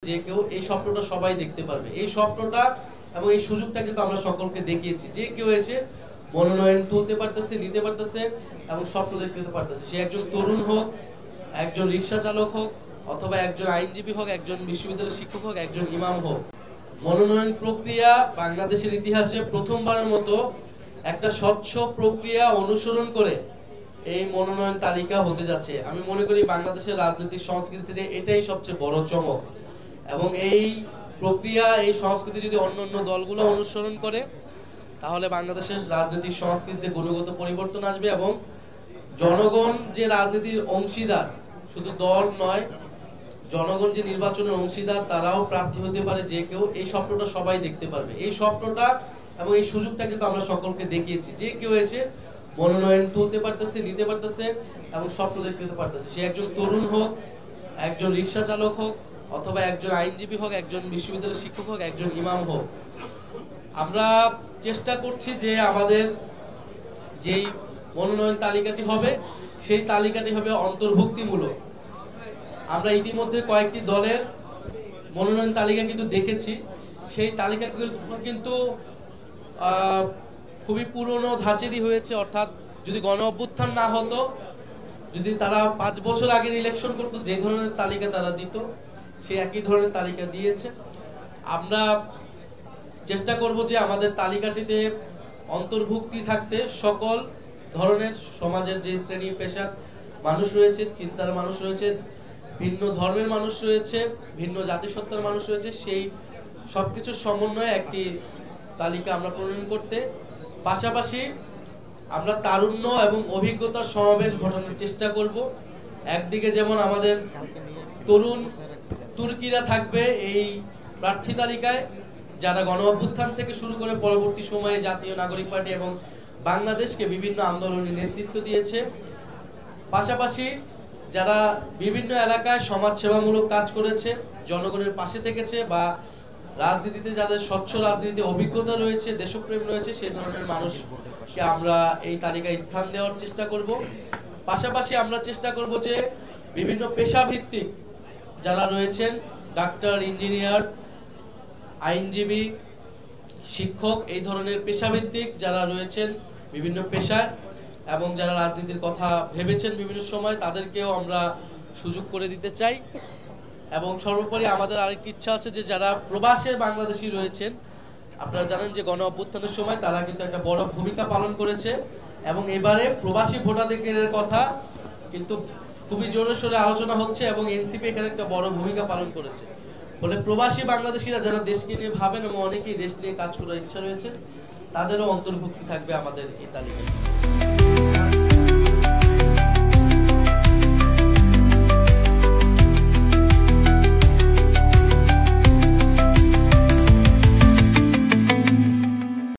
যে কেউ এই স্বপ্নটা সবাই দেখতে পারবে। এই স্বপ্নটা এবং এই সুযোগটা কিন্তু আমরা সকলকে দেখিয়েছি। যে কেউ এসে মনোনয়ন তুলতে পারতেছে, নিতে পারতেছে এবং স্বপ্ন দেখতে পারতেছে। সে একজন তরুণ হোক, একজন রিক্সা চালক হোক, অথবা একজন আইনজীবী হোক, একজন বিশ্ববিদ্যালয়ের শিক্ষক হোক, একজন ইমাম হোক। মনোনয়ন প্রক্রিয়া বাংলাদেশের ইতিহাসে প্রথমবারের মতো একটা স্বচ্ছ প্রক্রিয়া অনুসরণ করে এই মনোনয়ন তালিকা হতে যাচ্ছে। আমি মনে করি বাংলাদেশের রাজনৈতিক সংস্কৃতিতে এটাই সবচেয়ে বড় চমক। এবং এই প্রক্রিয়া, এই সংস্কৃতি যদি অন্যান্য দলগুলো অনুসরণ করে, তাহলে বাংলাদেশের রাজনৈতিক সংস্কৃতিতে গুণগত পরিবর্তন আসবে এবং জনগণ যে রাজনীতির অংশীদার, শুধু দল নয়, জনগণ যে নির্বাচনের অংশীদার, তারাও প্রার্থী হতে পারে যে কেউ। এই স্বপ্নটা সবাই দেখতে পারবে। এই স্বপ্নটা এবং এই সুযোগটা কিন্তু আমরা সকলকে দেখিয়েছি। যে কেউ এসে মনোনয়ন তুলতে পারতেছে, নিতে পারতেছে এবং স্বপ্ন দেখতে পারতেছে। সে একজন তরুণ হোক, একজন রিক্সা চালক হোক, অথবা একজন আইনজীবী হোক, একজন বিশ্ববিদ্যালয়ের শিক্ষক হোক, একজন ইমাম হোক। আমরা চেষ্টা করছি যে আমাদের যেই মনোনয়ন তালিকাটি হবে, সেই তালিকাটি হবে অন্তর্ভুক্তিমূলক। আমরা ইতিমধ্যে কয়েকটি দলের মনোনয়ন তালিকা কিন্তু দেখেছি। সেই তালিকা কিন্তু খুবই পুরনো ধাঁচেরই হয়েছে। অর্থাৎ যদি গণ অভ্যুত্থান না হতো, যদি তারা 5 বছর আগের ইলেকশন করতো, যে ধরনের তালিকা তারা দিত, সেই একই ধরনের তালিকা দিয়েছে। আমরা চেষ্টা করব যে আমাদের তালিকাটিতে অন্তর্ভুক্তি থাকতে সকল ধরনের সমাজের যে শ্রেণী পেশার মানুষ রয়েছে, চিন্তার মানুষ রয়েছে, ভিন্ন ধর্মের মানুষ রয়েছে, ভিন্ন জাতিসত্তার মানুষ রয়েছে, সেই সবকিছুর সমন্বয়ে একটি তালিকা আমরা প্রণয়ন করতে, পাশাপাশি আমরা তারুণ্য এবং অভিজ্ঞতার সমাবেশ ঘটানোর চেষ্টা করব। একদিকে যেমন আমাদের তরুণ তুর্কিরা থাকবে এই প্রার্থী তালিকায়, যারা গণ অভ্যুত্থান থেকে শুরু করে পরবর্তী সময়ে জাতীয় নাগরিক পার্টি এবং বাংলাদেশকে বিভিন্ন আন্দোলনে নেতৃত্ব দিয়েছে। পাশাপাশি যারা বিভিন্ন এলাকায় সমাজসেবামূলক কাজ করেছে, জনগণের পাশে থেকেছে, বা রাজনীতিতে যাদের স্বচ্ছ রাজনীতিতে অভিজ্ঞতা রয়েছে, দেশপ্রেম রয়েছে, সেই ধরনের মানুষকে আমরা এই তালিকায় স্থান দেওয়ার চেষ্টা করব। পাশাপাশি আমরা চেষ্টা করব যে বিভিন্ন পেশাভিত্তিক যারা রয়েছেন, ডাক্তার, ইঞ্জিনিয়ার, আইনজীবী, শিক্ষক, এই ধরনের পেশাভিত্তিক যারা রয়েছেন বিভিন্ন পেশায় এবং যারা রাজনীতির কথা ভেবেছেন বিভিন্ন সময়, তাদেরকেও আমরা সুযোগ করে দিতে চাই। এবং সর্বোপরি আমাদের আরেকটি ইচ্ছা আছে যে যারা প্রবাসে বাংলাদেশি রয়েছেন, আপনারা জানেন যে গণ অভ্যুত্থানের সময় তারা কিন্তু একটা বড় ভূমিকা পালন করেছে এবং এবারে প্রবাসী ভোটাধিকারের কথা কিন্তু খুবই জোরে সোরে আলোচনা হচ্ছে এবং এনসিপি এখানে একটা বড় ভূমিকা পালন করেছে। ফলে প্রবাসী বাংলাদেশিরা যারা দেশকে নিয়ে ভাবেন এবং অনেকেই দেশ নিয়ে কাজ করার ইচ্ছা রয়েছে, তাদেরও অন্তর্ভুক্তি থাকবে আমাদের এই তালিকায়।